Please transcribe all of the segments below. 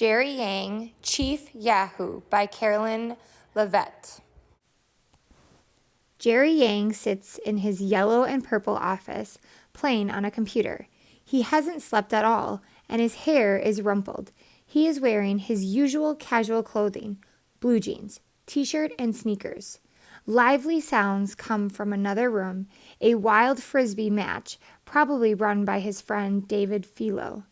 Jerry Yang, Chief Yahoo by Carolyn Levitt. Jerry Yang sits in his yellow and purple office, playing on a computer. He hasn't slept at all, and his hair is rumpled. He is wearing his usual casual clothing, blue jeans, t-shirt, and sneakers. Lively sounds come from another room, a wild frisbee match, probably run by his friend David Philo.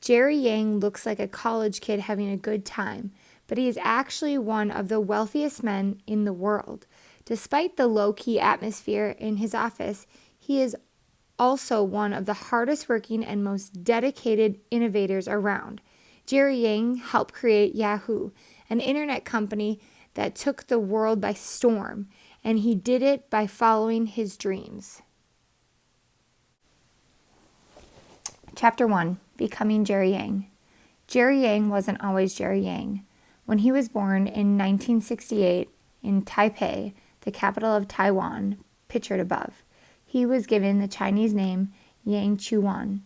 Jerry Yang looks like a college kid having a good time, but he is actually one of the wealthiest men in the world. Despite the low-key atmosphere in his office, he is also one of the hardest working and most dedicated innovators around. Jerry Yang helped create Yahoo, an internet company that took the world by storm, and he did it by following his dreams. Chapter 1. Becoming Jerry Yang. Jerry Yang wasn't always Jerry Yang. When he was born in 1968 in Taipei, the capital of Taiwan, pictured above, he was given the Chinese name Yang Chuan.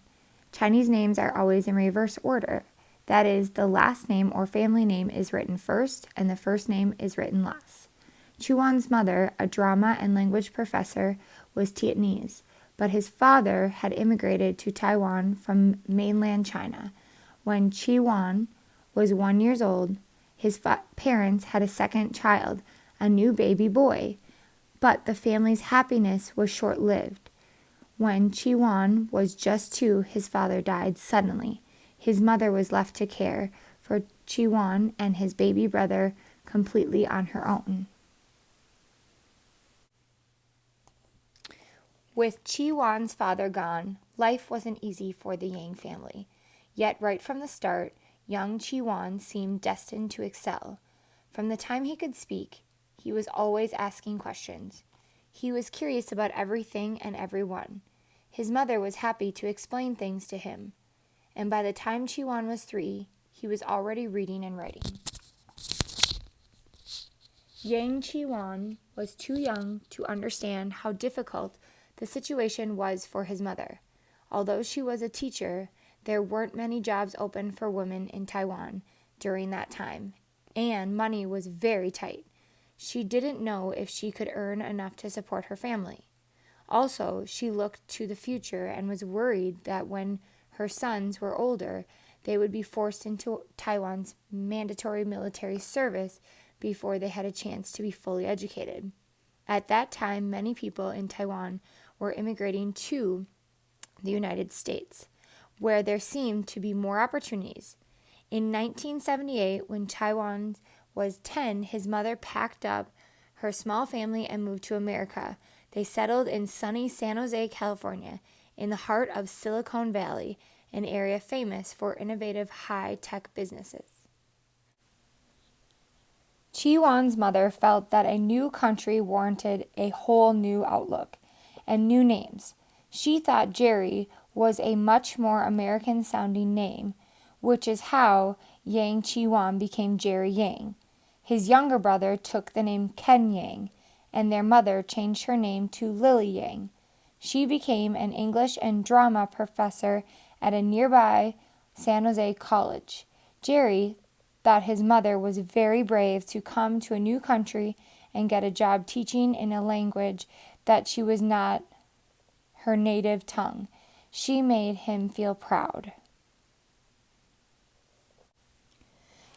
Chinese names are always in reverse order. That is, the last name or family name is written first and the first name is written last. Chuan's mother, a drama and language professor, was Vietnamese, but his father had immigrated to Taiwan from mainland China. When Chuan was 1 year old, his parents had a second child, a new baby boy, but the family's happiness was short-lived. When Chuan was just 2, his father died suddenly. His mother was left to care for Chuan and his baby brother completely on her own. With Chuan's father gone, life wasn't easy for the Yang family. Yet right from the start, young Chuan seemed destined to excel. From the time he could speak, he was always asking questions. He was curious about everything and everyone. His mother was happy to explain things to him. And by the time Chuan was 3, he was already reading and writing. Yang Chuan was too young to understand how difficult the situation was for his mother. Although she was a teacher, there weren't many jobs open for women in Taiwan during that time, and money was very tight. She didn't know if she could earn enough to support her family. Also, she looked to the future and was worried that when her sons were older, they would be forced into Taiwan's mandatory military service before they had a chance to be fully educated. At that time, many people in Taiwan were immigrating to the United States, where there seemed to be more opportunities. In 1978, when Taiwan was 10, his mother packed up her small family and moved to America. They settled in sunny San Jose, California, in the heart of Silicon Valley, an area famous for innovative high-tech businesses. Chuan's mother felt that a new country warranted a whole new outlook and new names. She thought Jerry was a much more American-sounding name, which is how Yang Chuan became Jerry Yang. His younger brother took the name Ken Yang, and their mother changed her name to Lily Yang. She became an English and drama professor at a nearby San Jose college. Jerry thought his mother was very brave to come to a new country and get a job teaching in a language that she was not her native tongue. She made him feel proud.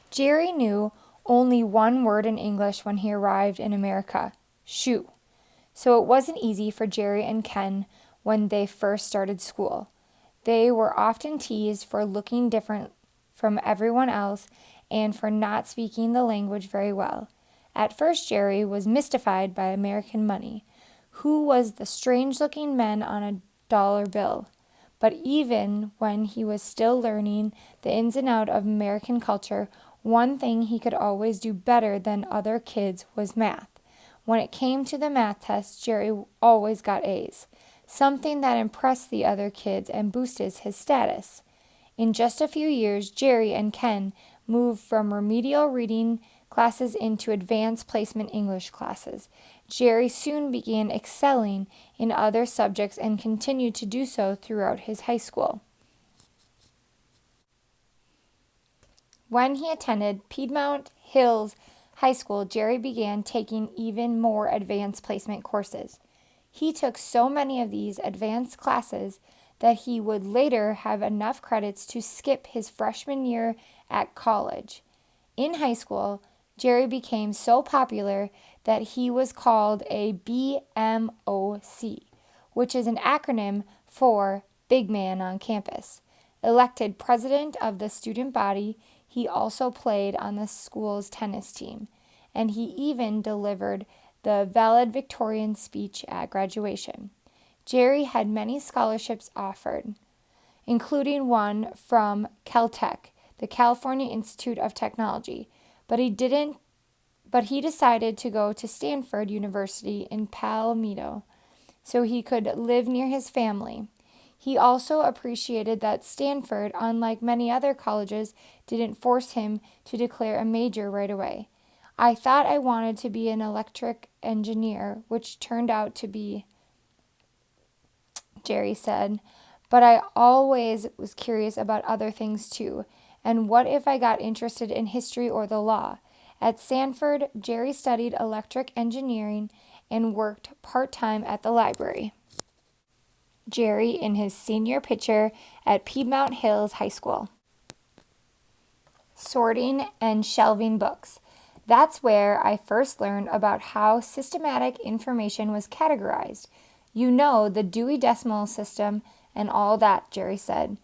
Jerry knew only one word in English when he arrived in America, shoe. So it wasn't easy for Jerry and Ken when they first started school. They were often teased for looking different from everyone else and for not speaking the language very well. At first, Jerry was mystified by American money. Who was the strange-looking man on a dollar bill? But even when he was still learning the ins and outs of American culture, one thing he could always do better than other kids was math. When it came to the math test, Jerry always got A's, something that impressed the other kids and boosted his status. In just a few years, Jerry and Ken moved from remedial reading classes into advanced placement English classes. Jerry soon began excelling in other subjects and continued to do so throughout his high school. When he attended Piedmont Hills High School, Jerry began taking even more advanced placement courses. He took so many of these advanced classes that he would later have enough credits to skip his freshman year at college. In high school, Jerry became so popular that he was called a BMOC, which is an acronym for Big Man on Campus. Elected president of the student body, he also played on the school's tennis team, and he even delivered the valedictorian speech at graduation. Jerry had many scholarships offered, including one from Caltech, the California Institute of Technology, but he decided to go to Stanford University in Palomino so he could live near his family. He also appreciated that Stanford, unlike many other colleges, didn't force him to declare a major right away. I thought I wanted to be an electric engineer, which turned out to be, Jerry said, but I always was curious about other things too. And what if I got interested in history or the law? At Stanford, Jerry studied electric engineering and worked part-time at the library. Jerry in his senior picture at Piedmont Hills High School. Sorting and shelving books. That's where I first learned about how systematic information was categorized. You know, the Dewey Decimal System and all that, Jerry said.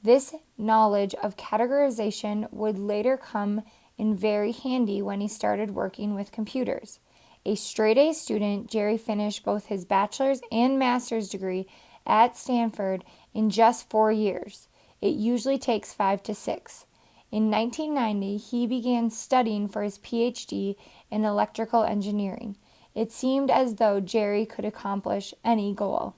This knowledge of categorization would later come in very handy when he started working with computers. A straight-A student, Jerry finished both his bachelor's and master's degree at Stanford in just 4 years. It usually takes 5 to 6. In 1990, he began studying for his PhD in electrical engineering. It seemed as though Jerry could accomplish any goal.